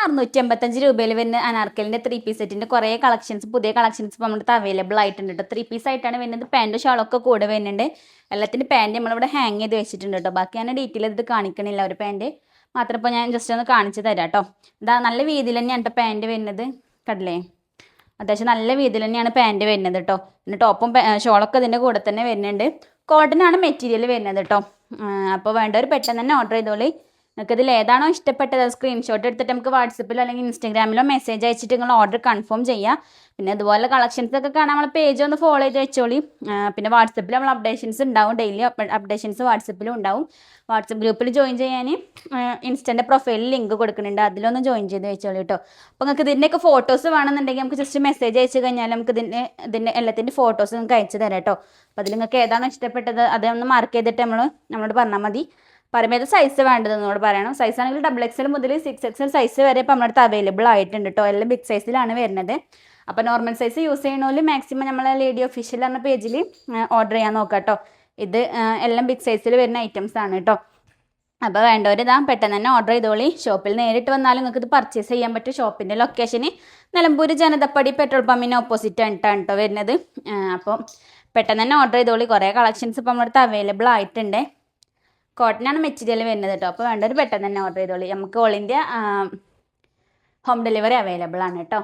655 രൂപയിൽ വരുന്ന അനാർക്കലിൻ്റെ 3 പീസ് സെറ്റിൻ്റെ കുറേ കളക്ഷൻസ് പുതിയ കളക്ഷൻസ് ഇപ്പോൾ നമ്മുടെ അവൈലബിൾ ആയിട്ടുണ്ട് കേട്ടോ. 3 പീസ് ആയിട്ടാണ് വരുന്നത്. പാൻറ്റും ഷാളൊക്കെ കൂടെ വരുന്നുണ്ട്. എല്ലാത്തിൻ്റെ പാൻറ്റ് നമ്മളിവിടെ ഹാങ് ചെയ്ത് വെച്ചിട്ടുണ്ട് കേട്ടോ. ബാക്കി ഞാൻ ഡീറ്റെയിൽ ചെയ്തിട്ട് കാണിക്കണില്ല. ഒരു പാൻറ്റ് മാത്രം ഇപ്പോൾ ഞാൻ ജസ്റ്റ് ഒന്ന് കാണിച്ച് തരാം കേട്ടോ. ഇതാ നല്ല വീതിയിൽ തന്നെയാണ് കേട്ടോ പാൻറ്റ് വരുന്നത്. കണ്ടില്ലേ, അത്യാവശ്യം നല്ല വീതിയിൽ തന്നെയാണ് പാൻറ്റ് വരുന്നത് കേട്ടോ. പിന്നെ ടോപ്പും ഷോളൊക്കെ ഇതിൻ്റെ കൂടെ തന്നെ വരുന്നുണ്ട്. കോട്ടൺ ആണ് മെറ്റീരിയൽ വരുന്നത് കേട്ടോ. അപ്പോൾ വേണ്ടവർ പെട്ടെന്ന് തന്നെ ഓർഡർ ചെയ്തോളി. നിങ്ങൾക്ക് ഇതിൽ ഏതാണോ ഇഷ്ടപ്പെട്ടത് സ്ക്രീൻഷോട്ട് എടുത്തിട്ട് നമുക്ക് വാട്സപ്പിലോ അല്ലെങ്കിൽ ഇൻസ്റ്റാഗ്രാമിലോ മെസ്സേജ് അയച്ചിട്ട് നിങ്ങൾ ഓർഡർ കൺഫേം ചെയ്യുക. പിന്നെ അതുപോലെ കളക്ഷൻസ് ഒക്കെ കാണാൻ നമ്മളെ പേജ് ഒന്ന് ഫോളോ ചെയ്ത് വെച്ചോളി. പിന്നെ വാട്സപ്പിൽ നമ്മൾ അപ്ഡേഷൻസ് ഉണ്ടാവും, ഡെയിലി അപ്ഡേഷൻസ് വാട്സപ്പിലും ഉണ്ടാവും. വാട്സപ്പ് ഗ്രൂപ്പിൽ ജോയിൻ ചെയ്യാൻ ഇൻസ്റ്റൻ്റെ പ്രൊഫൈലിൽ ലിങ്ക് കൊടുക്കുന്നുണ്ട്, അതിലൊന്ന് ജോയിൻ ചെയ്ത് വെച്ചോളൂ കേട്ടോ. അപ്പോൾ നിങ്ങൾക്ക് ഇതിൻ്റെയൊക്കെ ഫോട്ടോസ് വേണമെന്നുണ്ടെങ്കിൽ നമുക്ക് ജസ്റ്റ് മെസ്സേജ് അയച്ചു കഴിഞ്ഞാൽ നമുക്ക് ഇതിൻ്റെ എല്ലാത്തിൻ്റെ ഫോട്ടോസ് നിങ്ങൾക്ക് അയച്ചു തരാം കേട്ടോ. അപ്പോൾ അതിൽ നിങ്ങൾക്ക് ഏതാണോ ഇഷ്ടപ്പെട്ടത് അതൊന്ന് മാർക്ക് ചെയ്തിട്ട് നമ്മളോട് പറഞ്ഞാൽ മതി. പറയുമ്പോൾ ഏത് സൈസ് വേണ്ടതെന്നോട് പറയണം. സൈസ് ആണെങ്കിൽ XXL മുതൽ 6XL സൈസ് വരെ ഇപ്പോൾ നമ്മുടെ അടുത്ത് അവൈലബിൾ ആയിട്ടുണ്ട് കേട്ടോ. എല്ലാം ബിഗ് സൈസിലാണ് വരുന്നത്. അപ്പോൾ നോർമൽ സൈസ് യൂസ് ചെയ്യണോല് മാക്സിമം നമ്മളെ ലേഡി ഒഫീഷ്യൽ എന്ന പേജിൽ ഓർഡർ ചെയ്യാൻ നോക്കാം കേട്ടോ. ഇത് എല്ലാം ബിഗ് സൈസിൽ വരുന്ന ഐറ്റംസ് ആണ് കേട്ടോ. അപ്പോൾ വേണ്ടവർ ഇതാ പെട്ടെന്ന് തന്നെ ഓർഡർ ചെയ്തോളി. ഷോപ്പിൽ നേരിട്ട് വന്നാലും നിങ്ങൾക്ക് ഇത് പർച്ചേസ് ചെയ്യാൻ പറ്റും. ഷോപ്പിൻ്റെ ലൊക്കേഷന് നിലമ്പൂർ ജനതപ്പടി പെട്രോൾ പമ്പിന് ഓപ്പോസിറ്റ് ആയിട്ടാണ് കേട്ടോ വരുന്നത്. അപ്പോൾ പെട്ടെന്ന് തന്നെ ഓർഡർ ചെയ്തോളി. കുറേ കളക്ഷൻസ് ഇപ്പോൾ നമ്മുടെ അടുത്ത് അവൈലബിൾ ആയിട്ടുണ്ട്. കോട്ടനാണ് മെറ്റീരിയൽ വരുന്നത് കേട്ടോ. അപ്പോൾ വേണ്ടവർ പെട്ടെന്ന് തന്നെ ഓർഡർ ചെയ്തോളി. നമുക്ക് all India home delivery available ആണ് കേട്ടോ.